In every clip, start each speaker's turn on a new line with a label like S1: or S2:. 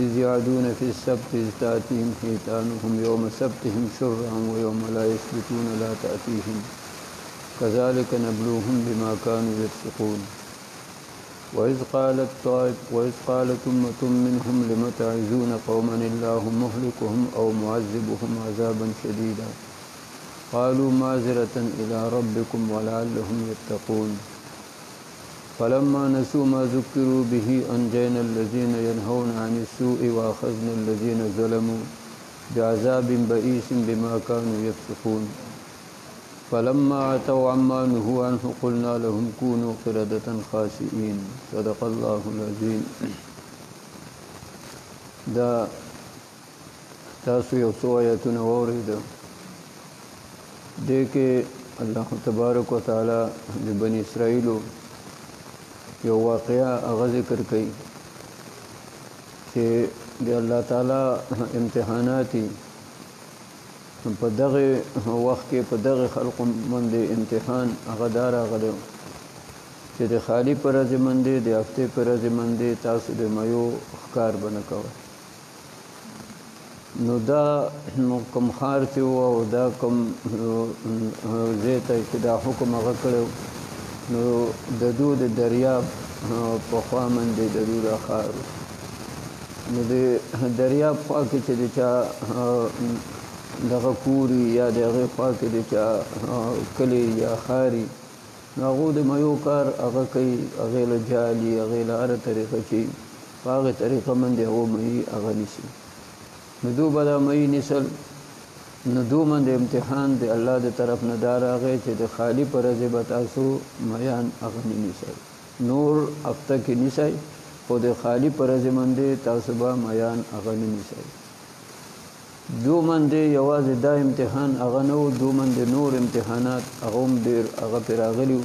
S1: إذ يعدون في السبت إذ تأتيهم حيتانهم يوم سبتهم شرعا ويوم لا يسبتون لا تأتيهم كذلك نبلوهم بما كانوا يفسقون وإذ قالت أمة منهم لم تعظون قوما الله مهلكهم أو معذبهم عذابا شديدا قالوا معذرة إلى ربكم ولعلهم يتقون فلما نسوا ما ذكروا به أنجينا الذين ينهون عن السوء وأخذنا الذين ظلموا بعذاب بئيس بما كانوا يفسقون فلما عتوا عما نهوا عنه قلنا لهم كونوا قردة خاسئين صدق الله العظيم. دا تاسو یو څو آیتونه واورېده دې کې الله تبارک وتعالی د بنی اسرائیلو یو واقعه هغه ذکر کوي چې د الله تعالی امتحاناتي په دغه وخت کې په دغه خلق باندې امتحان هغه دار غلو چې د خالی پر ورځ باندې د هفته پر ورځ باندې تاسو د مایو ښکار بنه کوي نو دا کوم خار چې او دا کوم زیته چې دا حکم هغه کړو نو د دود دریاب په خوا باندې د دود خار نو د دریاب خوا کې چې چا دغه کوری یا دغه خوا کې د چا کلی یا خاري هغه د مایو کار هغه کوي هغه له جالي هغه له هر طریقه چې هغه طریقه باندې هو مې هغه نشي نو دو بدا مې نسل نو دو باندې امتحان دی الله د طرف نه دار هغه چې د خالی پر ځای تاسو میان هغه نشي نور هفته کې نشي خو د خالی پر ځای باندې تاسو به میان هغه نشي دو باندې یوازې دا امتحان هغه نو دو باندې نور امتحانات هغه ډیر هغه پر راغلیو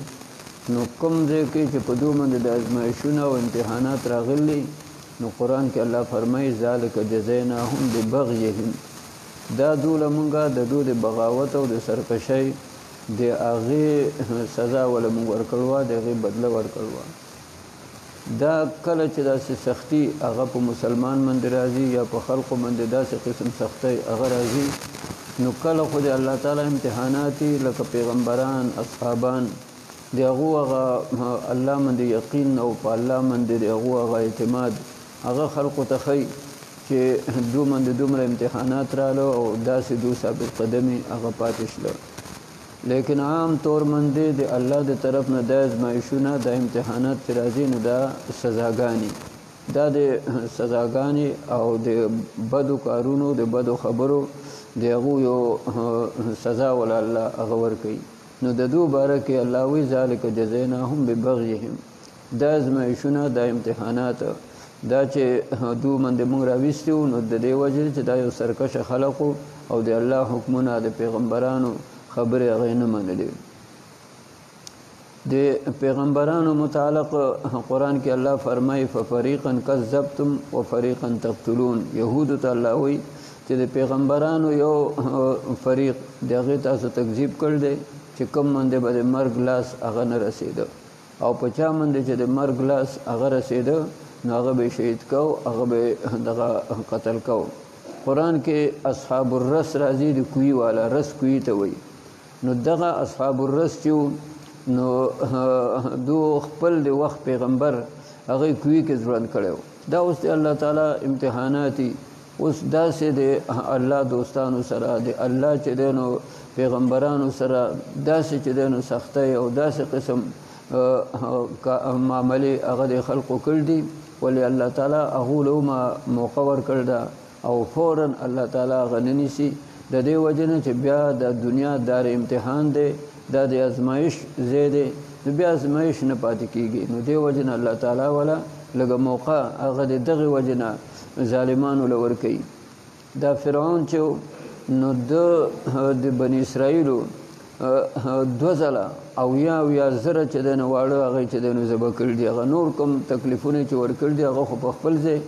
S1: نو کوم ځای کې چې په دو باندې د ازمایښتونو او امتحانات راغلي نو قرآن کې الله فرمایي ذالک جزیناهم ببغیهم دا دوله مونږه د دو د بغاوت او د سرکشۍ د هغې سزا ولا مونږ ورکړو د هغې بدله ورکړو دا کله چې داسې سختی هغه په مسلمان باندې راځي یا په خلقو باندې داسې قسم سختی هغه راځي نو کله خو د الله تعالی امتحاناتي لکه پیغمبران اصحابان د هغو هغه الله باندې یقین او په الله باندې د هغو هغه اعتماد هغه خلقو ته ښیي چې دو باندې دومره امتحانات رالو او داسې دو ثابت قدمي هغه پاتې شله لیکن عام طور باندې د الله د طرف نه د ازمایښتونه د امتحانات چې راځي نو دا سزاګانې دا د سزاګانې او د بدو کارونو د بدو خبرو د هغو یو سزا ولا الله هغه ورکوي نو د دو باره کې الله وی ذالک جزیناهم ببغیهم دا ازمایښتونه د امتحانات دا چې دو باندې موږ راویستو نو د دې وجې چې دا یو سرکشه خلقو او د الله حکمونه د پیغمبرانو خبره هغه نه منلې د پیغمبرانو متعلق قرآن کې الله فرمایي ففریقا کذبتم وفریقا تقتلون یهود ته الله وی چې د پیغمبرانو یو فریق دغه تاسو تکذیب کړل دي چې کوم باندې به مرګ لاس هغه نه رسیده او په چا باندې چې د مرګ لاس هغه رسیده نو هغه به شهید کو هغه به دغه قتل کو قرآن کې اصحاب الرس راځي د کوی والا رس کوی ته وی نو دغه اصحاب الرس چې نو دو خپل د وخت پیغمبر هغه کوی کې ژوند کړو دا اوس د الله تعالی امتحاناتي اوس داسې د الله دوستانو سره د الله چې دینو پیغمبرانو سره داسې چې دینو سختۍ او داسې قسم معاملې هغه د خلقو کړ دي ولی الله تعالی هغو له موقع ورکړ ده او فورا الله تعالی غننیسي د دې وجه نه چې بیا د دنیا دار امتحان دی دا د ازمایش ځای دی نو بیا ازمایش نه پاتې کېږي نو دې وجه نه الله تعالی والا لږه موقع هغه د دغې وجه نه ظالمانو له ورکوي دا فرعون چې نو د بني اسرائیلو دو ځله اویا زره چې دی نو واړه هغه چې دی نو ذبح کړي دي هغه نور کوم تکلیفونه چې ورکړي دي هغه خو په خپل ځای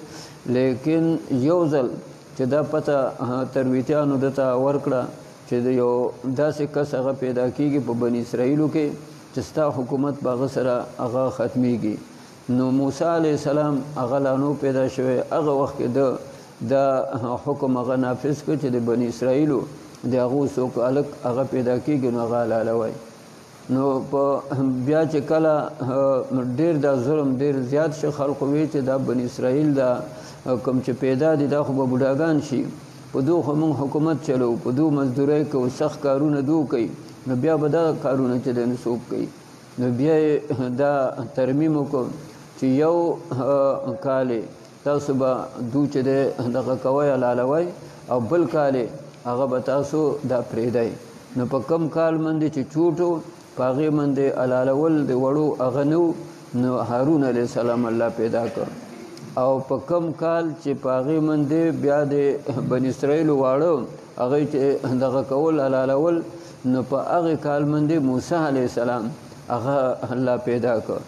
S1: لیکن یو ځل چې دا پته ترویتیانو دته ورکړه چې د یو داسې کس هغه پیدا کېږي په بني اسرائیلو کې چې ستا حکومت به هغه سره هغه ختمیږي نو موسی علیه السلام هغه لا نو پیدا شوی هغه وخت کې دا حکم هغه نافذ کړ چې د بني اسرائیلو د هغو څوک هلک هغه پیدا کېږي نو هغه حلاله وای نو په بیا چې کله ډېر دا ظلم ډېر زیات شو خلقو وی چې دا بني اسرائیل دا کوم چې پیدا دي دا خو به بوډاګان شي په دو خو موږ حکومت چلو په دو مزدورۍ کوو سخت کارونه دو کوي نو بیا به دا کارونه چې دی نو څوک کوي نو بیا دا ترمیم وکړو چې یو کال تاسو به دو چې دی دغه کوئ حلالوئ او بل کال هغه به تاسو دا پرېږدئ نو په کم کال باندې چې چوټو په هغې باندې حلالول د وړو هغه نه نو هارون علیه السلام الله پیدا کړ او په کم کال چې په هغې باندې بیا د بني اسرائیلو واړه هغې چې دغه کول حلالول نو په هغې کال باندې موسی علیه السلام هغه الله پیدا کړ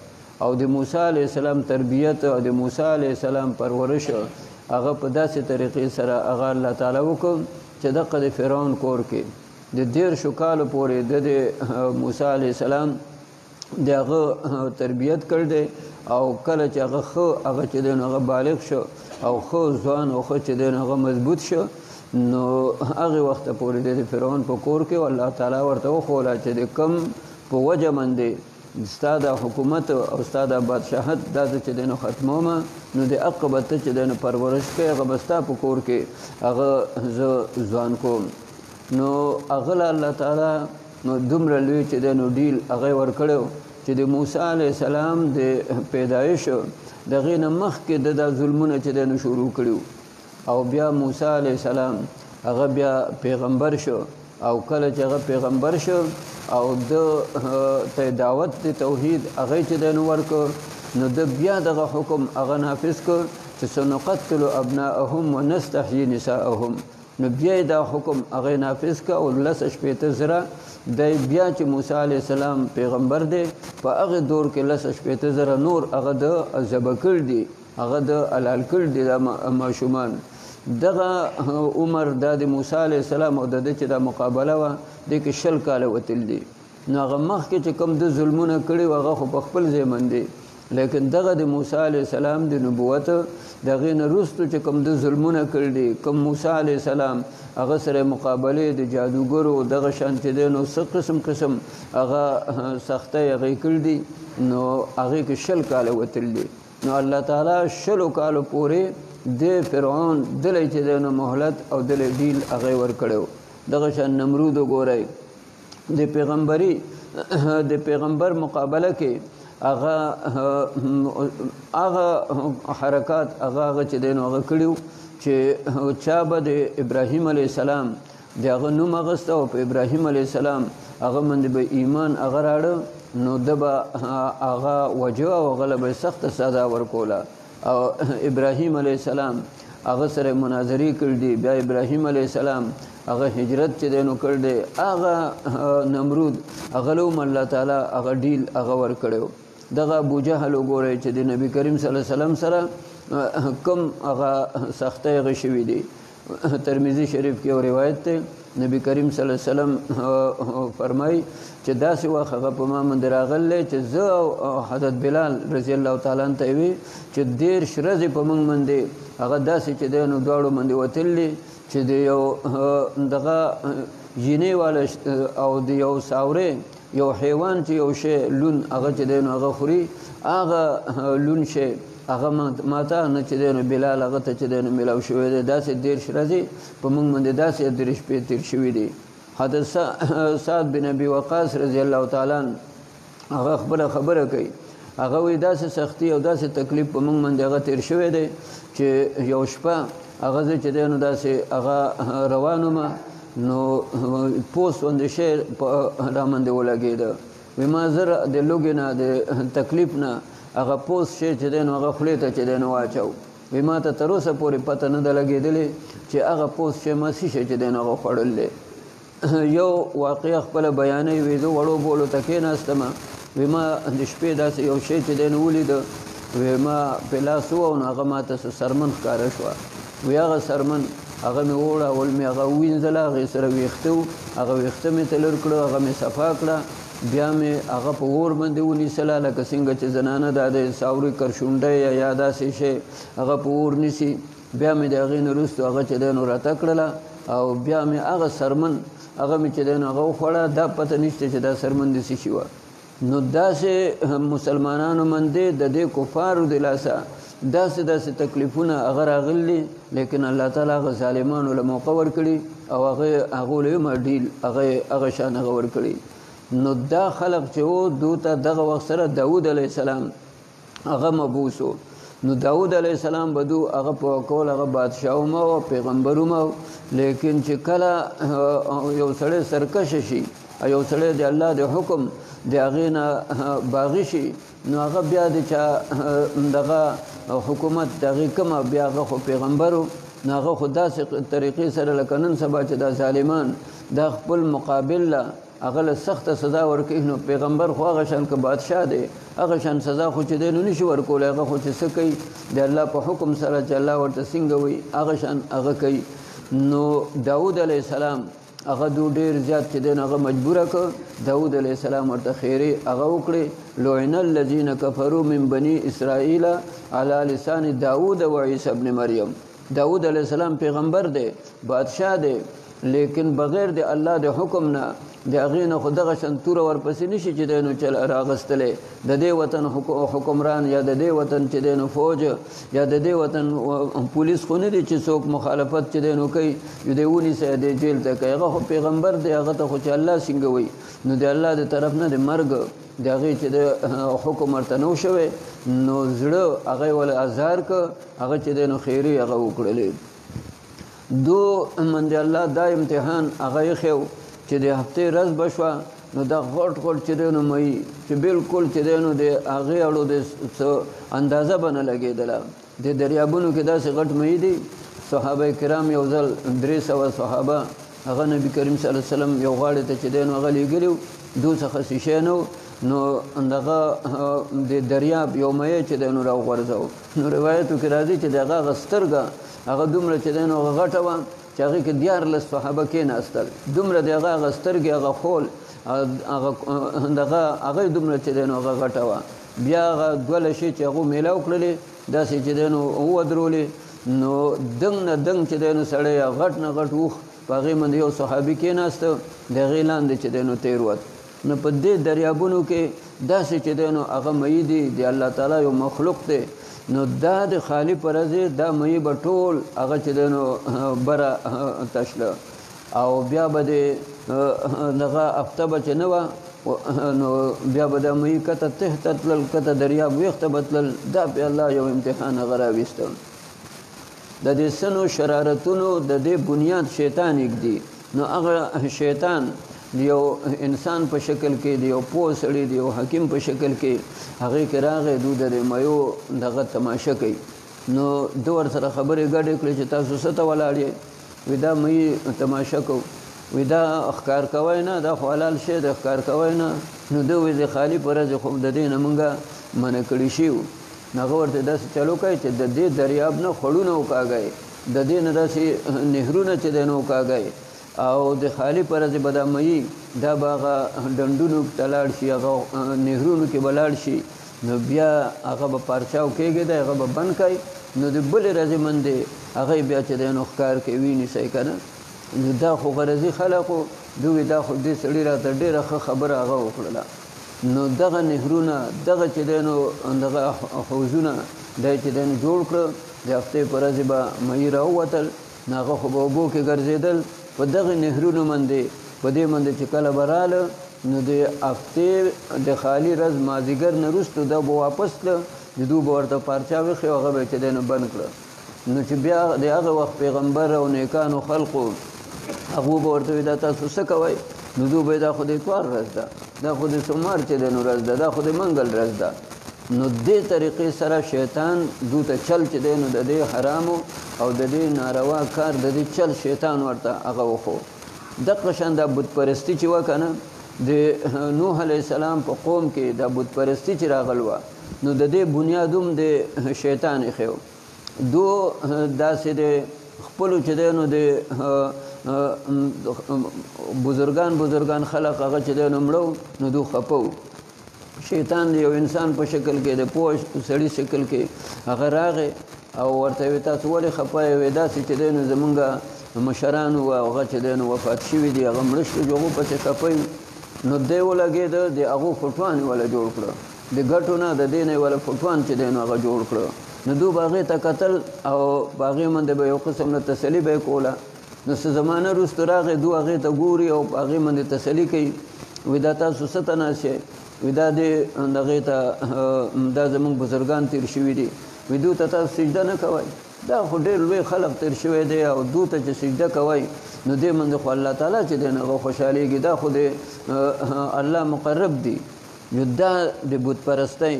S1: او د موسی علیه السلام تربیت او د موسی علیه السلام پرورش هغه په داسې طریقې سره هغه الله تعالی وکړ چې دغه د فرعون کور کې د 13 کالو پورې د موسی علیه السلام د هغه تربیت کړ دی او کله چې هغه ښه هغه چې دی نو هغه بالغ شو او ښه ځوان او ښه چې دی نو هغه مضبوط شو نو هغې وخته پورې د فرعون په کور کې الله تعالی ورته وښوله چې د کم په وجه باندې ستا د حکومت او ستا د بادشاهت دا چې دی نو ختمومه نو د هغه به ته چې دی نو پرورش کوې هغه به ستا په کور کې هغه زه ځوان کوم نو هغه له الله تعالی نو دومره لوی چې دی نو ډیل هغه یې ورکړی چې د موسی علیه السلام د پیدایش د هغې نه مخکې د دا ظلمونه چې دی نو شروع کړي او بیا موسی علیه السلام هغه بیا پیغمبر شو او کله چې هغه پیغمبر شو او د ته دعوت د توحید هغه چې دی نو ورکړ نو د بیا دغه حکم هغه نافذ کړ چې سنقتل ابناءهم ونستحیي نساءهم نو بیا دا حکم هغه نافذ کړ او 260,000 د بیا چې موسی علیه السلام پیغمبر دی په هغه دور کې 260,000 نور هغه د ذبح کړ دي هغه د حلال کړ دي د ماشومان دغه عمر د موسی علیه السلام او د چې دا مقابله وه د کې 20 کاله وتل دي نو هغه مخکې چې کوم د ظلمونه کړي هغه خو په خپل ځای باندې لیکن دغه د موسی علیه السلام د نبوت د هغې نه وروستو چې کوم د ظلمونه کړي دي کوم موسی علیه السلام هغه سره مقابلې د جادوګرو دغه شان چې دی نو څه قسم هغه سختۍ هغې کړي دي نو هغې کې 20 کاله وتل دي نو الله تعالی 20 کالو پورې د فرعون دلی چې دی نو مهلت او دلی ډیل هغې ورکړی و دغه شان نمرود وګورئ د پیغمبر مقابله کې هغه حرکات هغه چې دی نو هغه کړي و چې چا به د ابراهیم علیه السلام د هغه نوم اخیسته او په ابراهیم علیه السلام هغه باندې به ایمان هغه راړه نو ده به هغه وجه او هغه له به سخته سزا ورکوله او ابراهیم علیه السلام هغه سره مناظرې کړي دي بیا ابراهیم علیه السلام هغه هجرت چې دی نو کړ دی هغه نمرود هغه له هم الله تعالی هغه ډیل هغه ورکړی و دغه ابوجهل وګورئ چې د نبي کریم صلی الله علیه وسلم سره کم هغه سختۍ هغه شوي دي ترمذي شریف کې یو روایت دی نبی کریم صلی الله علیه وسلم فرمایي چې داسې وخت هغه په ما باندې راغلی چې زه او حضرت بلال رضی الله تعالی عنه ته وي چې 13 ورځې په موږ باندې هغه داسې چې دی نو دواړو باندې وتلي چې د یو دغه جینۍ والا او د یو ساورې یو حیوان چې یو شی لون هغه چې دی نو هغه خوري هغه لون شی هغه ماته نه چې دی نو بلال هغه ته چې دی نو میلاو شوی دی داسې 13 ورځې په موږ باندې داسې 3 شپې تېر شوي دي حضرت سعد بن ابي وقاص رضی الله تعالی عنه هغه خپله خبره کوي هغه وایي داسې سختي او داسې تکلیف په موږ باندې هغه تېر شوی دی چې یو شپه هغه زه چې دی نو داسې هغه روان وم نو پوست باندې شی را باندې ولګېده وایي ما زه د لوږې نه د تکلیف نه هغه پوست شی چې دی نو هغه خولې ته چې دی نو واچو وایي ما ته تر اوسه پورې پته نه ده لګېدلې چې هغه پوست شی ما څه شی چې دی نو هغه خوړل دی یو واقعه خپله بیانوي وایي زه وړو بولو ته کېناستم وایي ما د شپې داسې یو شی چې دی نو ولیده وایي ما په لاس ووهو نو هغه ما ته سرمن ښکاره شوه وایي هغه سرمن هغه مې ووړول مې هغه ووینځله هغې سره ویښته و هغه ویښته مې ته لر کړه هغه مې صفا کړه بیا مې هغه په اور باندې ونیسله لکه څنګه چې زنانه دا د ساوري کرشونډی یا داسې شی هغه په اور نیسي بیا مې د هغې نه وروستو هغه چې دی نو راته کړله او بیا مې هغه سرمن هغه مې چې دی نو هغه وخوړه دا پته نشته چې دا سرمن د څه شي وه نو داسې مسلمانانو باندې د دې کفارو د لاسه داسې تکلیفونه هغه راغلي لیکن الله تعالی هغه ظالمانو له موقع ورکړي او هغو له یې ډیل هغه شان هغه ورکړي نو دا خلق چې و دو ته دغه وخت سره داود علیه السلام هغه مبعوث و نو داود علیه السلام به دو هغه په کول هغه بادشاه هم او پیغمبر هم لیکن چې کله یو سړی سرکشه شي یو سړی د الله د حکم د هغې نه باغي شي نو هغه بیا د چا دغه حکومت د هغې کومه بیا هغه خو پیغمبر و نو هغه خو داسې طریقې سره لکه نن سبا چې دا ظالمان دا خپل مقابل له هغه له سخته سزا ورکوي نو پیغمبر خو هغه شان که بادشاه دی هغه شان سزا خو چې دی نو نشي ورکولی هغه خو چې څه کوي د الله په حکم سره چې الله ورته څنګه وایي هغه شان هغه کوي نو داود علیه السلام هغه دو ډېر زیات چې دی نو هغه مجبوره کړ داود علیه السلام ورته خیرې هغه وکړې لعن الذین کفروا من بني اسرائیل علی لسان داود و عیسی ابن مریم داود علیه السلام پیغمبر دی بادشاه دی لیکن بغیر د الله د حکم نه د هغې نه خو دغه شان توره ورپسې نشي چې دی نو چل راغستلی د دې وطن حکمران یا د دې وطن چې دی نو فوج یا د دې وطن پولیس خو نه دی چې څوک مخالفت چې دی نو کوي یو دی ونیسه یا دی جیل ته کوي هغه خو پیغمبر دی هغه ته خو چې الله څنګه وایي نو د الله د طرف نه د مرګ د هغې چې د حکم ورته نه شوی نو زړه هغه یې ولې ازار که هغه چې دی نو خیري هغه وکړلی دو من د الله دا امتحان هغه یې ښیو چې د هفتې ورځ به شوه نو دا غټ چې دی نو مئی چې بالکل چې دی نو د هغې اړو د څه اندازه به نه لګېدله د دریابونو کې داسې غټ مئی دي صحابه کرام یو ځل 300 صحابه هغه نبي کریم صلی الله علیه وسلم یو غاړې ته چې دی نو هغه لېږلي و دو څخه شیشی نه نو دغه د دریاب یو مئی چې دی نو راوغورځو نو روایتو کې راځي چې د هغه هغه سترګه هغه دومره چې دی نو هغه غټه وه چې هغې کې 14 صحابه کېناستل دومره د هغه سترګې هغه خول هغه دومره چې دی نو هغه غټه وه بیا هغه 2 لشې چې هغو میلاو کړلې داسې چې دی نو ودرولې نو دنګ نه دنګ چې دی نو سړی غټ نه غټ اوښ په هغې باندې یو صحابي کېناسته د هغې لاندې چې دی نو تیر وت نو په دې دریابونو کې داسې چې دی نو هغه مئی دي د الله تعالی یو مخلوق دی نو دا د خالی پر ورځې دا مئی به ټول هغه چې دی نو بره تشله او بیا به د دغه هفته به چې نه وه نو بیا به دا مئی کته تحته تلل کته دریاب ویښته به تلل دا پې الله یو امتحان هغه راویسته د دې سنو شرارتونو د دې بنیاد شیطان ایږدي نو هغه شیطان یو انسان په شکل کې دی یو پوه سړی دی یو حکیم په شکل کې هغې کې راغی دو د میو دغه تماشه کوي نو دو ورسره خبرې ګډې کړې چې تاسو څه ته ولاړ یې وایي دا مئی تماشه کوو وایي دا ښکار کوی نه دا خو حلال شی دی ښکار کوی نه نو ده وایي د خالي په ورځې خو د دې نه مونږه منع کړي شي وو هغه ورته داسې چلو کوي چې د دې دریاب نه خوړونه وکاږئ د دې نه داسې نهرونه چې دی نه وکاږئ او د خالی پر ورځې به دا مئی دا به هغه ډنډونو ته لاړ شي هغه نهرونو کې به لاړ شي نو بیا هغه به پارچاو کېږي دی هغه به بند کوي نو د بلې ورځې باندې هغه بیا چې دی نو ښکار کوي ونیسئ که نه نو دا خو غرضي خلقو دوی دا خو دې سړي راته ډېره ښه خبره هغه وکړله نو دغه نهرونه دغه چې دی نو دغه حوضونه دی چې دی نو جوړ کړه د هفتې په ورځې به مئی راووتل نو هغه خو به اوبو کې ګرځېدل په دغه نهرونو باندې په دې باندې چې کله به راله نو د هفتې د خالي ورځ مازدیګر نه وروسته دا به واپس تله د دو به ورته پارچا وښي هغه به یې چې دی نو بند کړه نو چې بیا د هغه وخت پیغمبر او نیکانو خلقو هغو به ورته وایي دا تاسو څه کوئ نو دو به دا خو د اتوار ورځ ده دا خو د سومار چې دی نو ورځ ده دا خو د منګل ورځ ده نو دې طریقې سره شیطان دو ته چل چې دی نو د دې حرامو او د دې ناروا کار د دې چل شیطان ورته هغه وښو دقه شان دا بت پرستي چې وه که نه د نوح علیه السلام په قوم کې دا بت پرستي چې راغل وه نو د دې بنیاد هم د شیطان ایښی دو داسې د خپلو چې دی نو د بزرگان خلق هغه چې دی نو مړو نو دو خپو شیطان دی یو انسان په شکل کې د پوه سړي شکل کې هغه راغی او ورته وی تاسو ولې خفه یې داسې چې دی نو زمونږ مشران و هغه چې دی نو وفات شوي دي هغه مړه شو هغو پسې خفه یو نو دی ولګېده د هغو فټوان یې وله جوړ کړه د ګټو نه د دې نه یې وله فټوان چې دی نو هغه جوړ کړه نو دو به هغې ته کتل او په هغې باندې به یو قسم نه تسلي به یې کوله نو څه زمانه وروسته راغی دو هغې ته ګوري او په هغې باندې تسلي کوي وایي دا تاسو څه ته ناست یې وایي دا دې هغې ته دا زموږ بزرګان تېر شوي دي وایي دو ته تاسو سجده نه کوئ دا خو ډېر لوی خلق تېر شوی دی او دو ته چې سجده کوئ نو دې باندې خو الله تعالی چې دی هغه خوشحالېږي دا خو د الله مقرب دی نو دا د بت پرستۍ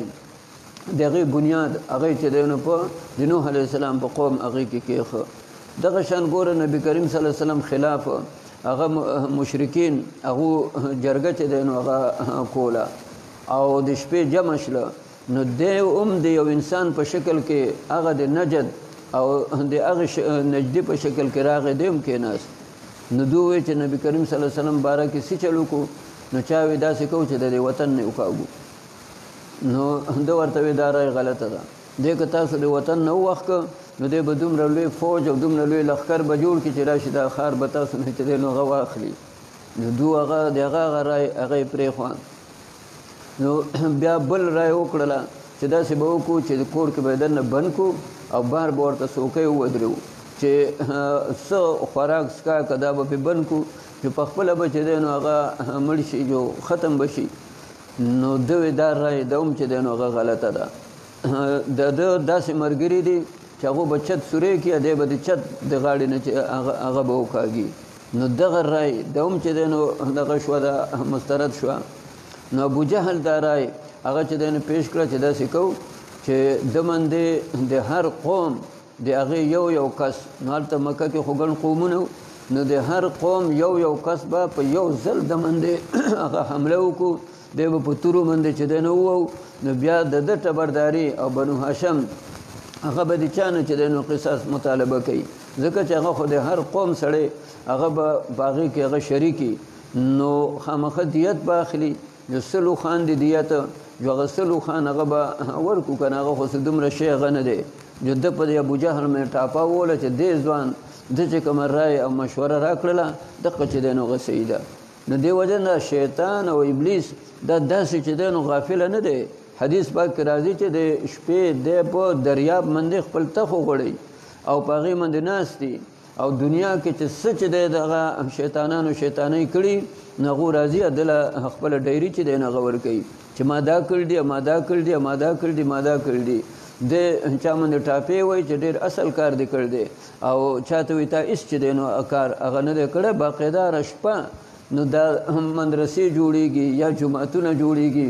S1: د هغې بنیاد هغې چې دی نو په د نوح علیه السلام په قوم هغې کې کېښه دغه شان ګوره نبي کریم صلی الله علیه وسلم خلاف هغه مشرکین هغو جرګه چې دی نو هغه کوله او د شپې جمع شله نو دی هم د یو انسان په شکل کې هغه د نجد او د هغې نجدي په شکل کې راغی دی هم کېناست نو دو وی چې نبی کریم صلی الله علیه وسلم باره کې څه چل وکړو نو چا وی داسې کوو چې د دې وطن نه وکاږو نو ده ورته وی دا رای غلطه ده دی که تاسو د وطن نه ووښکه نو دی به دومره لوی فوج او دومره لوی لښکر به جوړ کړي چې راشي دا ښار به تاسو نه چې دی نو هغه واخلي نو دو هغه د هغه رای هغه یې پرېښوان نو بیا بل رای وکړله چې داسې به وکړو چې د کور کې به یې دننه بند کړو او بار به ورته څوکۍ ودرېو چې څه خوراک څښاک دا به پې بند کړو چې په خپله به چې دی نو هغه مړ شي جو ختم به شي نو ده وی دا رای ده هم چې دی نو هغه غلطه ده د ده داسې ملګري دي چې هغو به چت سوری کړي دی به د چت د غاړې نه چې هغه به وکاږي نو دغه رای ده هم چې دی نو دغه شوه ده مسترد شوه نو ابو جهل دا رای هغه چې دی نو پیش کړه چې داسې کوو چې ده باندې د هر قوم د هغې یو کس نو هلته مکه کې خو ګڼ قومونه نو د هر قوم یو کس به په یو ځل د باندې هغه حمله وکړو دی به په تورو باندې چې دی نو ووو نو بیا د ده ټبرداري او بنو هاشم هغه به د چا نه چې دی نو قصاص مطالبه کوي ځکه چې هغه خو د هر قوم سړی هغه به په هغې کې هغه شریکي نو خامخه دیت به اخلي جو سلو خان دی دیت جو هغه سلو خان هغه به ورکو که نه هغه خو څه دومره شی هغه نه دی جو ده په د ابو جهل مې ټاپه ووله چې دې ځوان ده چې کومه رای او مشوره راکړله دقه چې دی نو هغه صحیح ده نو دې وجه نه شیطان او ابلیس دا داسې چې دی نو غافله نه دی حدیث پاک کې راځي چې د شپې دی په دریاب باندې خپل تخ وغوړی او په هغې باندې ناست دي او دنیا کې چې څه چې دی دغه شیطانانو شیطانۍ کړي نو هغو راځي دله خپله ډایري چې دی نو هغه ورکوي چې ما دا کړ دي ما دا کړ دي ما دا کړ دي ما دا کړ دي د چا باندې ټاپې وایي چې ډېر اصل کار دې کړ دی او چاته وایي تا هېڅ چې دی نو کار هغه نه دی کړی باقاعده شپه نو دا مدرسې جوړېږي یا جوماتونه جوړېږي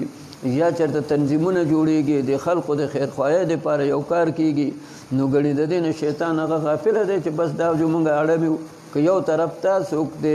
S1: یا چېرته تنظیمونه جوړېږي د خلقو د خیرخواهۍ دپاره یو کار کېږي نو ګڼې د دې نه شیطان هغه غافله دی چې بس دا جو مونږ اړم یو که یو طرف ته څوک د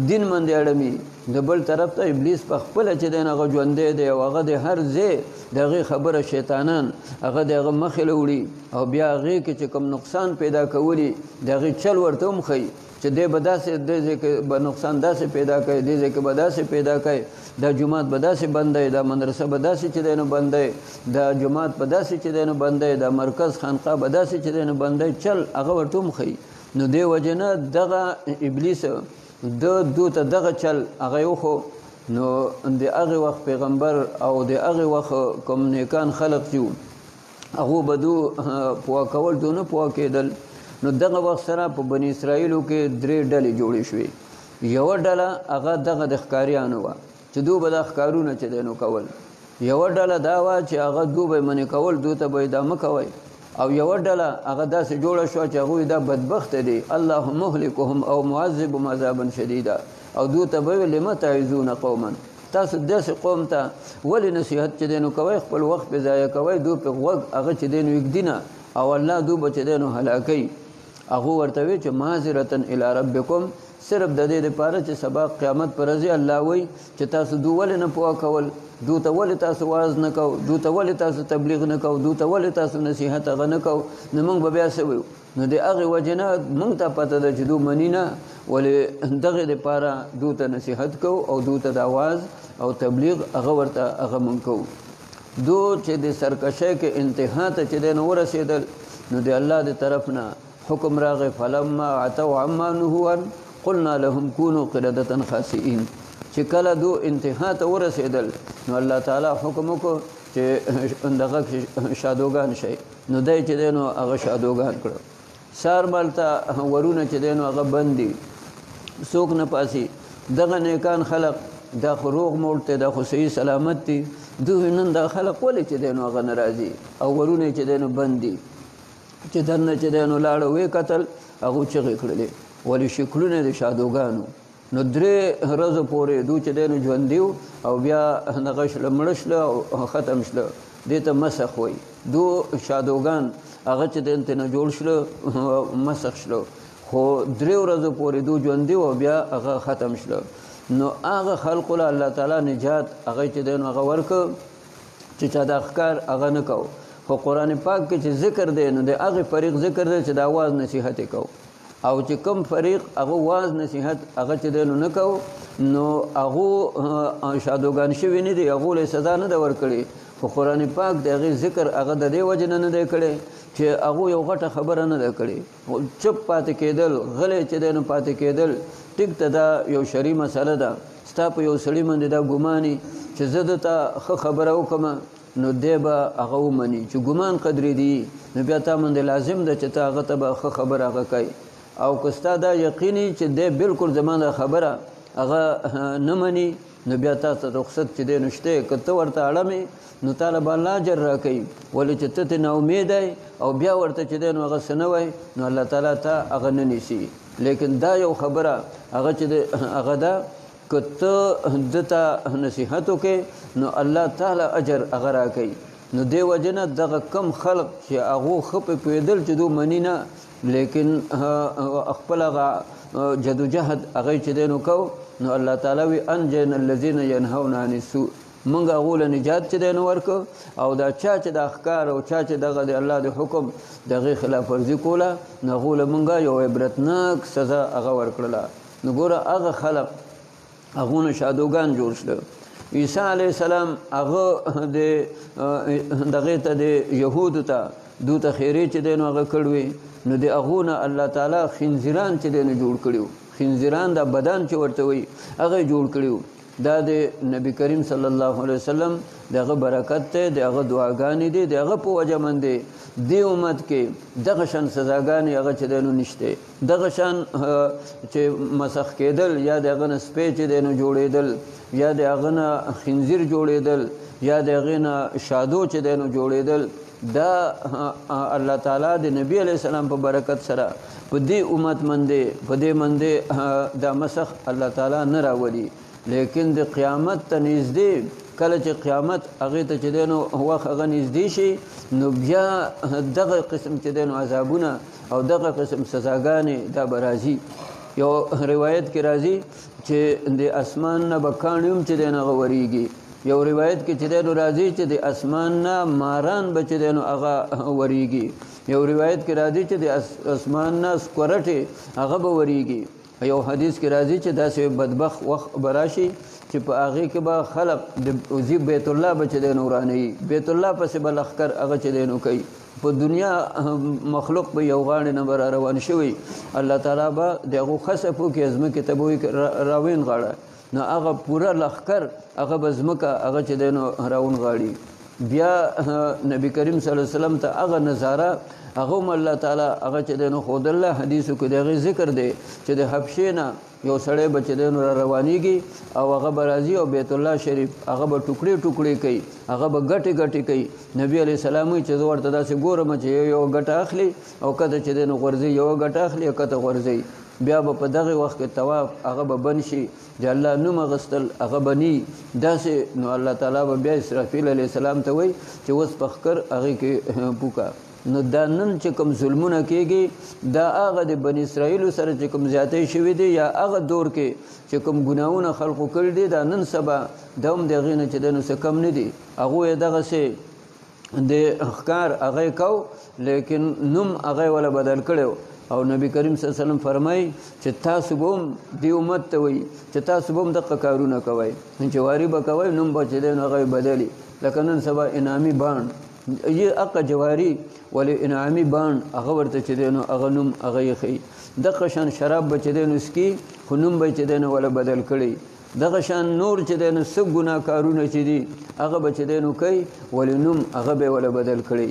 S1: دین باندې اړمي د بل طرف ته ابلیس په خپله چې دی هغه ژوندی دی او هغه د هر ځای د هغې خبره شیطانان هغه د هغه مخې له وړي او بیا هغې کې چې کوم نقصان پیدا کولی د هغې چل ورته هم ښیي چې دی به داسې دې ځای کې به نقصان داسې پیدا کوي دې ځای کې به داسې پیدا کوي دا جومات به داسې بندوي دا مدرسه به داسې چې دی نو بندوي دا جومات به داسې چې دی نو بندوي دا مرکز خانقاه به داسې چې دی نو بندوي چل هغه ورته هم ښیي نو دې وجه نه دغه ابلیس دو ته دغه چل هغه یې وښو نو د هغې وخت پیغمبر او د هغې وخت کوم نیکان خلق چې وو هغو به دو پوه کول دو نه پوه کېدل نو دغه وخت سره په بني اسرائیلو کې 3 ډلې جوړې شوې یوه ډله هغه دغه د ښکاریانو وه چې دو به دا ښکارونه چې دی نو کول یوه ډله دا وه چې هغه دو به یې منې کول دو ته به یې دا مه کوئ او یوه ډله هغه داسې جوړه شوه چې هغوی دا بدبخته دي الله مهلکهم او معذبهم عذابا شدیدا او دو ته به لم تعظون قوما تاسو داسې قوم ته ولې نصیحت چې دی نو کوئ خپل وخت پې ضایع کوئ دو پې غوږ هغه چې دی نو یږدي نه او الله دو به چې دی نو هلاکوي هغه ورته وی چې معذرة الی ربکم صرف د دې لپاره چې سبا قیامت پر ورځ الله وایي چې تاسو دو ولې نه پوه کول دو ته ولې تاسو واعظ نه کو دو ته ولې تاسو تبلیغ نه کو دو ته ولې تاسو نصیحت هغه نه کو نو موږ به بیا څه وایو نو د هغې وجې نه موږ ته پته ده چې دو مني نه، ولې دغې دپاره دو ته نصیحت کوو او دو ته د اواز او تبلیغ هغه ورته هغه موږ کوو. دو چې د سرکشۍ کې انتها ته چې دی نو ورسېدل، نو د الله د طرف نه حکم راغی فلما عتوا عما نهوا عنه قلنا لهم كونوا قردة خاسئين. چې کله دو انتها ته ورسېدل نو الله تعالی حکم وکړو چې دغه شادوګان شي، نو دی چې دی نو هغه شادوګان کړو. سار مال ته ورونه چې دی نو هغه بند دي، څوک نه پاسي. دغه نیکان خلق دا خو روغ موړ دی، دا خو صحیح سلامت دي، دوی نن دا خلق ولې چې دی نو هغه نه راځي او ورونه چې دی نو بند دي. چې دننه چې دی نو لاړه ویې کتل، هغو چغې کړلې ولې شکلونه د شادوګانو. نو 3 ورځو پورې دو چې دی نو ژوندي او بیا دغه شله مړه شله او ختم شله، دې ته مسخ وایي. دو شادوګان هغه چې دی ته نه جوړ شله مسخ شله، خو 3 ورځو پورې دو ژوندي او بیا هغه ختم شله. نو هغه خلقو له الله تعالی نجات هغه چې دی نو هغه ورکړ چې چا دا ښکار هغه نه کو. خو قرآن پاک کې چې ذکر دی نو د هغې فریق ذکر دی چې د اواز نصیحت یې کو، او چې کم فریق هغه واز نصیحت هغه چې دی نو نه کو، نو هغو شادوګان شوي نه دي، هغو له سزا نه ده ورکړې. خو قرآن پاک د هغې ذکر هغه د دې وجې نه دی کړی چې هغو یو غټه خبره نه ده کړې. چپ پاتې کېدل، غلی چې دی نو پاتې کېدل، ټیک ته دا یو شرعي مسله ده. ستا په یو سړي باندې دا ګماني چې زه دته ښه خبره وکړم، نو دی به هغه ومني چې ګمان قدرې دي، نو بیا تا باندې لازم ده چې ته هغه ته به ښه خبره هغه کوي. او که ستا دا یقیني چې دی بالکل زما دا خبره هغه نه مني، نو بیا تا ته رخصت چې دی نو شته. که ته ورته اړمې نو تاله به الله اجر راکوي، ولې چې ته ترې ناامید یې او بیا ورته چې دی نو هغه څه نه وایي، نو الله تعالی ته هغه نه نیسي. لیکن دا یو خبره هغه چې هغه ده که ته دته نصیحت وکړې نو الله تعالی اجر هغه راکوي. نو دې وجې نه دغه کم خلق چې هغو ښه پې پوهېدل چې دو مني نه، لیکن خپل هغه جدوجهد هغه چې دی نو کو، نو الله تعالی وی انجینا الذین ینهون عن السوء، موږ هغو له نجات چې دی نو ورکړو. او دا چا چې دا ښکار او چا چې دغه د الله د حکم د هغې خلاف ورزي کوله، نو هغو له موږ یو عبرتناک سزا هغه ورکړله. نو ګوره هغه خلق هغو نه شادوګان جوړ شله. عیسی علیه السلام هغه دغې ته د یهودو ته دو ته خیرې چې دی نو هغه کړوې، نو د هغو نه الله تعالی خنزیران چې دی نو جوړ کړي وو. خنزیران دا بدن چې ورته وایي هغه جوړ کړي وو. دا د نبی کریم صلی الله علیه وسلم دغه برکت دی، دغه دعاګانې دي، دغه په وجه باندې دې امت کې دغه شان سزاګانې هغه چې دی نو نشته. دغه شان چې مسخ کېدل، یا د هغه نه سپی چې دی نو جوړېدل، یا د هغه نه خنزیر جوړېدل، یا د هغې نه شادو چې دی نو جوړېدل، دا الله تعالی د نبی علیه السلام په برکت سره په دې امت باندې په دې باندې دا مسخ الله تعالی نه راولي. لیکن د قیامت ته نږدې کله چې قیامت هغې ته چې دی نو وخت هغه نږدې شي، نو بیا دغه قسم چې دی نو عذابونه او دغه قسم سزاګانې دا به راځي. یو روایت کې راځي چې د اسمان نه به کاڼي هم چې دی نو هغه ورېږي. یو روایت کې چې دی نو راځي چې د اسمان نه ماران به چې دی نو هغه ورېږي. یو روایت کې راځي چې د اسمان نه سکورټې هغه به ورېږي. یو حدیث کې راځي چې داسې بدبخت وخت به راشي چې په هغې کې به خلق د بیت الله به چې دی نو ورانوي، بیت الله پسې به لښکر هغه چې دی نو کوي. په دنیا مخلوق به یو غاړې نه به را روان شوي، الله تعالی به د هغو خسف وکړي، ځمکې ته به وایي راوین غاړه، نو هغه پوره لښکر هغه به ځمکه هغه چې دی نو راون غاړي. بیا نبی کریم صلی الله علیه وسلم ته هغه نظاره هغه هم الله تعالی هغه چې دی نو ښودله. حدیثو کې د هغې ذکر دی چې د حبشې نه یو سړی به چې دی نو را روانېږي او هغه به راځي او بیت الله شریف هغه به ټوکړې ټوکړې کوي، هغه به ګټې ګټې کوي. نبی علیه السلام وایي چې زه ورته داسې ګورم چې یو ګټه اخلي او کته چې دی نو غورځي، یوه ګټه اخلي او کته غورځي. بیا به په دغه وخت کې طواف هغه به بند شي، د الله نوم اخیستل هغه به ني داسې. نو الله تعالی به بیا اسرافیل علیه السلام ته وایي چې اوس پخکر هغې کې پوکه. نو دا نن چې کوم ظلمونه کېږي دا هغه د بني اسرائیلو سره چې کوم زیاتی شوي دي، یا هغه دور کې چې کوم ګناهونه خلقو کړي دي، دا نن سبا دا هم د هغې نه چې دی نو څه کم نه دي. هغوی یې دغسې د ښکار هغه کو لیکن نوم هغه ولا بدل کړو او نبی کریم صلی الله علیه وسلم فرمای چې تاسو به دی امت ته وي چې تاسو به دغه کارونه کوئ جواری به کوئ نوم به چې دی هغه بدلی لکه نن سبا انعامي بانډ یې اقا جواری ولې انعامي بانډ هغه ورته چې دی هغه نوم هغه یې ښیي دغه شان شراب به چې دی اسکي خو نوم به چې دی ولا بدل کړي دغه شان نور چې دی څه ګناه کارونه چې دي هغه به چې دی کوي ولې نوم هغه به ولا بدل کړي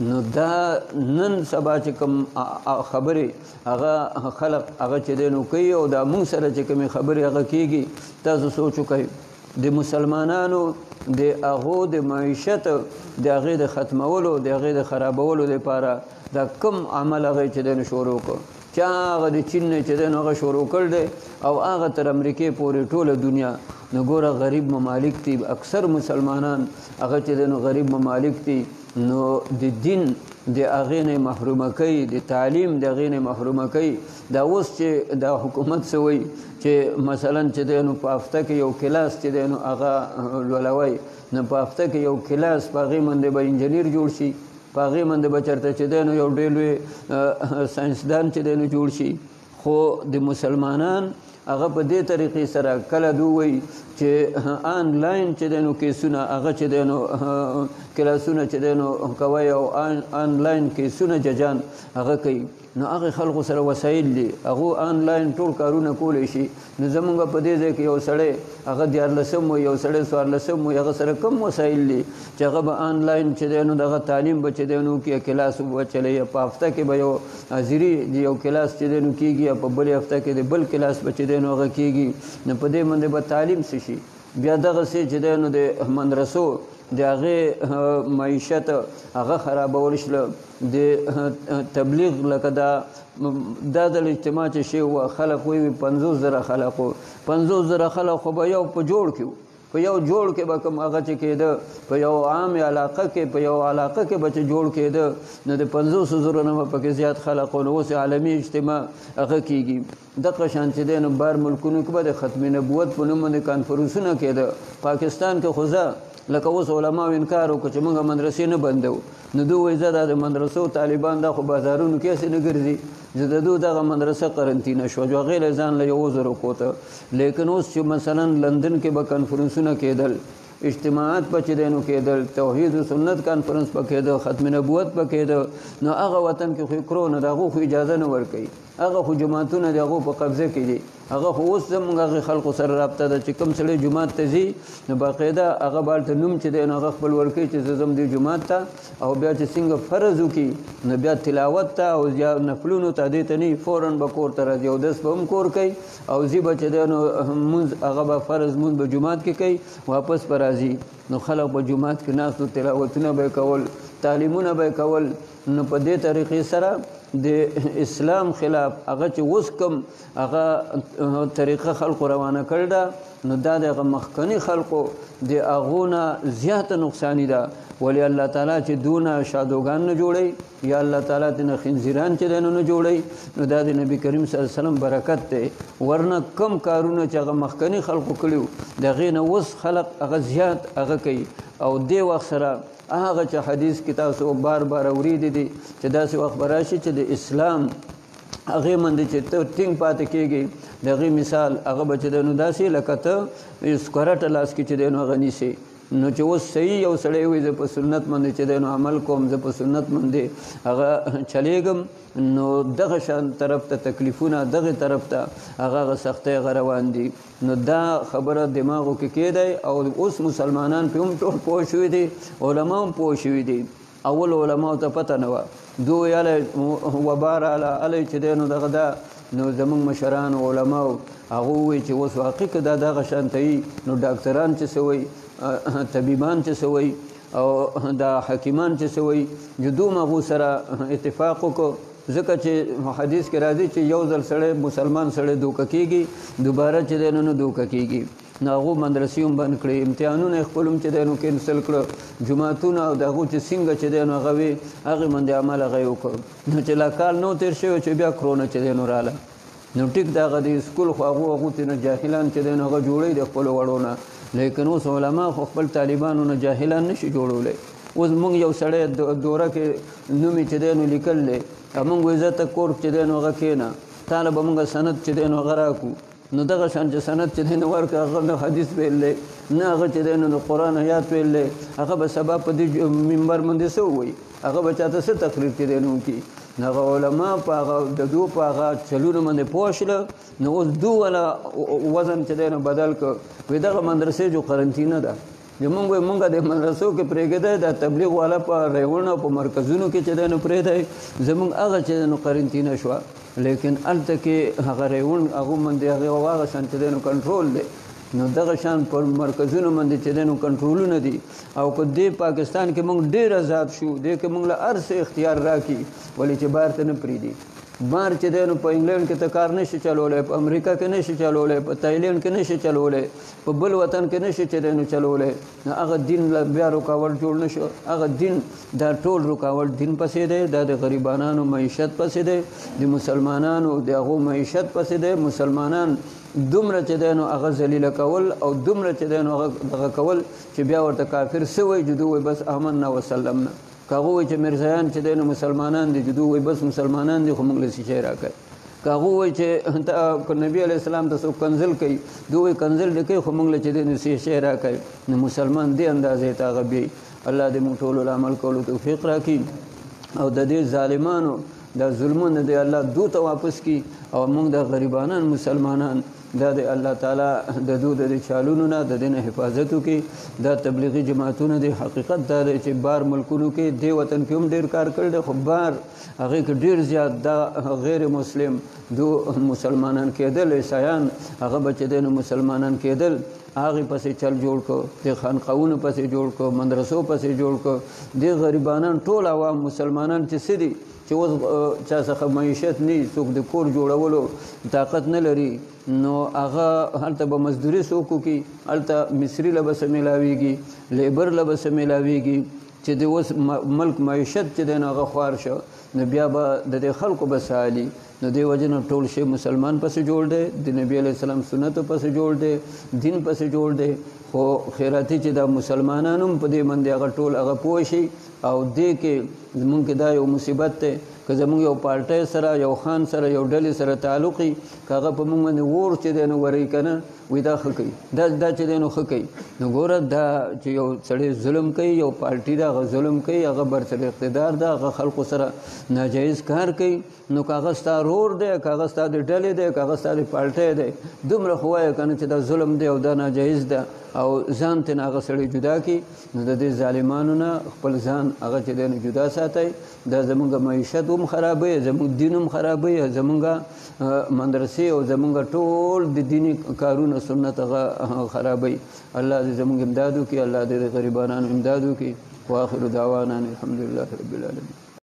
S1: نو دا نن سبا چې کوم خبرې هغه خلق هغه چې دی کوي او دا موږ سره چې کومې خبرې هغه کېږي تاسو سوچ وکئ د مسلمانانو د هغو د معیشت د هغې د ختمولو د هغې د خرابولو لپاره دا کم عمل هغه چې دی شروع کړ چا هغه د چین نه چې دی هغه شروع کړ دی او هغه تر امریکې پورې ټوله دنیا نو ګوره غریب ممالک دي اکثر مسلمانان هغه چې دی غریب ممالک دي نو د دین د هغې نه محرومه کوي د تعلیم د هغې نه محرومه کوي دا اوس چې دا حکومت څه وایي چې مثلا چې دی په هفته کې یو کلاس چې دی هغه لولوی نو په هفته کې یو کلاس په هغې باندې به انجنیر جوړ شي په هغې باندې به چېرته چې دی یو ډېر لوی ساینسدان چې دی جوړ شي خو د مسلمانان هغه په دې طریقې سره کله دوی وایي چې آنلاین چې دی کیسونه هغه چې دی کلاسونه چې دی کوي او آنلاین کیسونه ججان هغه کوي نو هغه خلکو سره وسایل دي هغه آنلاین ټول کارونه کولی شي نو زمونږ په دې ځای کې یو سړی هغه 14 وي یو سړی 14 وي هغه سره کم وسایل دي چې هغه به آنلاین چې دی دغه تعلیم به چې دی کې کلاس به چلی په هفته کې به یو حاضري یو کلاس چې دی کېږي په بلې هفته کې د بل کلاس به چې دی هغه کېږي نو په دې باندې به تعلیم څه شي بیا دغسې چې دی د مدرسو د هغې معیشت هغه خرابول شله د تبلیغ لکه دا د اجتماع چې شی وه خلق وی 50,000 خلق و 50,000 خلق خو به یو په جوړ کې په یو جوړ کې به کوم هغه چې کېده په یو عام علاقه کې په یو علاقه کې به چې جوړ کېده نو د 50,000 نه به پکې زیات خلق و نو اوس عالمي اجتماع هغه کېږي دغه شان چې دی نو بهر ملکونو کې به د ختم نبوت په نوم باندې کانفرنسونه کېده پاکستان کې خو زه لکه اوس علماو انکار وکړو چې موږ مدرسې نه بندو نو دوی وایي زه دا د مدرسو طالبان دا خو بازارونو کې هسې نه ګرځي زه د دوی دغه مدرسه قرنطینه شوه جو هغې له ځان له یو عذر وکوته لیکن اوس چې مثلا لندن کې به کنفرنسونه کېدل اجتماعات به چې دی نو کېدل توحید و سنت کانفرنس به کېده ختم نبوت به کېده نو هغه وطن کې خو کړو نو د هغو خو اجازه نه ورکوي هغه خو جوماتونه د هغو په قبضه کې دي هغه خو اوس زموږ هغې خلکو سره رابطه ده چې کوم سړی جومات ته ځي نو باقاعده هغه به هلته نوم چې دی نو هغه خپل ورکوي چې زه ځم دې جومات ته او بیا چې څنګه فرض وکړي نو بیا تلاوت ته او یا نفلونو ته دې ته نه فوراً به کور ته راځي اودس به هم کور کوي او ځي به چې دی نو مونځ هغه به فرض مونځ به جومات کې کوي واپس به راځي نو خلک به جومات کې ناست و تلاوتونه به یې کول تعلیمونه به یې کول نو په دې طریقې سره د اسلام خلاف هغه چې اوس کوم هغه طریقه خلکو روانه کړې ده نو دا د هغه مخکني خلکو د هغو نه زیاته نقصاني ده ولی الله تعالی چې دونه شادوګان نه جوړوي یا الله تعالی تېنه خنزیران چې دی نه جوړوي نو دا د نبي کریم صلی الله علیه وسلم برکت دی ورنه کم کارونه چې هغه مخکني خلکو کړي وو د هغې نه اوس خلق هغه زیات هغه کوي او دې وخت سره هغه چې حدیث کې تاسو بار بار اوریدي دي چې داسې وخت به راشي چې د اسلام هغې باندې چې ته ټینګ پاتې کېږي د هغې مثال هغه به چې دی نو داسې لکه ته سکرټه لاس کې چې دی نو هغه نیسې نو چې اوس صحیح یو سړی وي زه په سنت باندې چې دی نو عمل کوم زه په سنت باندې هغه چلیږم نو دغه شان طرف ته تکلیفونه دغه طرف ته هغه سختۍ هغه روان دي نو دا خبره دماغو کې کېدی او اوس مسلمانان پې هم ټول پوه شوي دي علما هم پوه شوي دي اول علماو ته پته نه وه دوی یاله وبا راله هلی چې دی نو دغه دا نو زمونږ مشران علماو هغه ووایي چې اوس واقع که دا دغه شانته وي نو ډاکټران چې څه وایي طبیبان چې څه وایي او دا حکیمان چې څه وایي جدوم هغو سره اتفاق وکړو ځکه چې حدیث کې راځي چې یو ځل سړی مسلمان سړی دوکه کېږي دوباره چې دی نو دوکه کېږي نو هغو مدرسې هم بند کړې امتحانونه یې خپل هم چې دی نو کینسل کړه جوماتونه او د هغو چې څنګه چې دی نو هغه وي هغې باندې عمل هغه یې وکړ نو چې لا کال نو تېر شوی چې بیا کرونا چې دی نو راله نو ټیک د هغه د سکول خو هغو ته نه جاهلان چې دی نو هغه جوړوي د خپلو وړو نه لیکن اوس علما خو خپل طالبانو نه جاهلان نشي جوړولی اوس موږ یو سړی دوره کې نوم یې چې دی نو لیکل دی موږ وایو زه ته کور چې دی نو هغه کښېنه تا له به موږ سند چې دی نو هغه راکړو نو دغه شان چې سند چې دی نو ورکړه هغه نه حدیث ویل دی نه هغه چې دی نو د قرآن آیات ویل دی هغه به سبا په دې منبر باندې څه ووایي هغه به چاته څه تقریر چې دی نو وکړي هغه علما په هغه د دو په هغه چلونو باندې پوه شله نو اوس دو والا وزن چې دی نو بدل کړ وایي دغه مدرسې جو قرنطینه ده زمونږ وایي مونږ د مدرسو کې پرېږدی دا تبلیغ والا په ریوڼو او په مرکزونو کې چې دی نو پرېږدی زمونږ هغه چې دی نو قرنطینه شوه لیکن هلته کې هغه ریوڼ هغو باندې هغه شان چې دی نو کنټرول دی نو دغه شان پر مرکزونو باندې چې دی نو کنټرولونه دي او په دې پاکستان کې مونږ ډېر آزاد شو دې کې مونږ له هر څه اختیار راکړي ولې چې بهر ته نه پرېږدي بهر چې دی نو په انګلینډ کې ته کار نشي چلولی په امریکا کې نشي چلولی په تایلینډ کې نشي چلولی په بل وطن کې نشي چې دی نو چلولی نو هغه دین له بیا رکاوټ جوړ نه شو هغه دین دا ټول رکاوټ دین پسې دی دا د غریبانانو معیشت پسې دی د مسلمانانو د هغو معیشت پسې دی مسلمانان دومره چې دی نو هغه ذلیله کول او دومره چې دی نو هغه کول چې بیا ورته کافر څه وایي جدو وایي بس آمنا وسلمنا که هغه وایي چې میرزایان چې دی نو مسلمانان دي جدو وایي بس مسلمانان دي خو موږ له څه شی راکوي که هغه وایي چې نبي علیه السلام ته څوک کنزل کوي دوی وایي کنزل دې کوي خو موږ له چې دی نو څه شی راکوي نو مسلمان دې اندازې ته هغه بیایي الله دې موږ ټولو له عمل کولو توفیق راکړي او د دې ظالمانو دا ظلمونه دی الله دو ته واپس کړي او موږ د غریبانان مسلمانان دا د الله تعالی د دو د چالونو نه د دې نه حفاظت وکړي دا تبلیغي جماعتونه د حقیقت دا دی چې بار ملکونو کې دې وطن کې هم ډېر کار کړی دی خو بار هغې کې ډېر زیات دا غیر مسلم دو مسلمانان کېدل عیسایان هغه به چې دی نو مسلمانان کېدل هغې پسې چل جوړ کړو د خانقاهونو پسې جوړ کړو مدرسو پسې جوړ کړو د غریبانان ټول عوام مسلمانان چې څه دي چې اوس چا څخه معیشت نه څوک د کور جوړولو طاقت نه لري نو هغه هلته به مزدوري څوک وکړي هلته مصري له به څه میلاویږي لیبر له به څه میلاویږي چې د اوس ملک معیشت چې دی نو هغه خوار شو نو بیا به د دې خلکو به څه حالي نو دې وجه نه ټول شی مسلمان پسې جوړ دی د نبي علیه السلام سنتو پسې جوړ دی دین پسې جوړ دی خو خیراتي چې دا مسلمانان هم په دې باندې هغه ټول هغه پوه شي او دې کې زمونږ کې دا یو مصیبت دی که زمونږ یو پارټۍ سره یو خان سره یو ډلې سره تعلق وي که هغه په مونږ باندې اور چې دی نو ورئ که نه وایي دا ښه کوي دا چې دی نو ښه کوي نو ګوره دا چې یو سړی ظلم کوي یو پارټي ده هغه ظلم کوي هغه برسر اقتدار ده هغه خلکو سره ناجایز کار کوي نو که هغه ستا رور دی که هغه ستا د ډلې دی که هغه ستا د پارټۍ دی دومره خو وایه که نه چې دا ظلم دی او دا ناجایز ده او ځان ته نه هغه سړی جدا کړي نو د دې ظالمانو نه خپل ځان هغه چې دی نو جدا ساتئ دا زمونږ معیشت هم خرابوي زمونږ دین هم خرابوي زمونږ مدرسې او زمونږ ټول د دیني کارونه سنت هغه خرابوي الله دې زمونږ امداد وکړي الله دې د غریبانانو امداد وکړي واخر دعوانا الحمد لله رب العالمین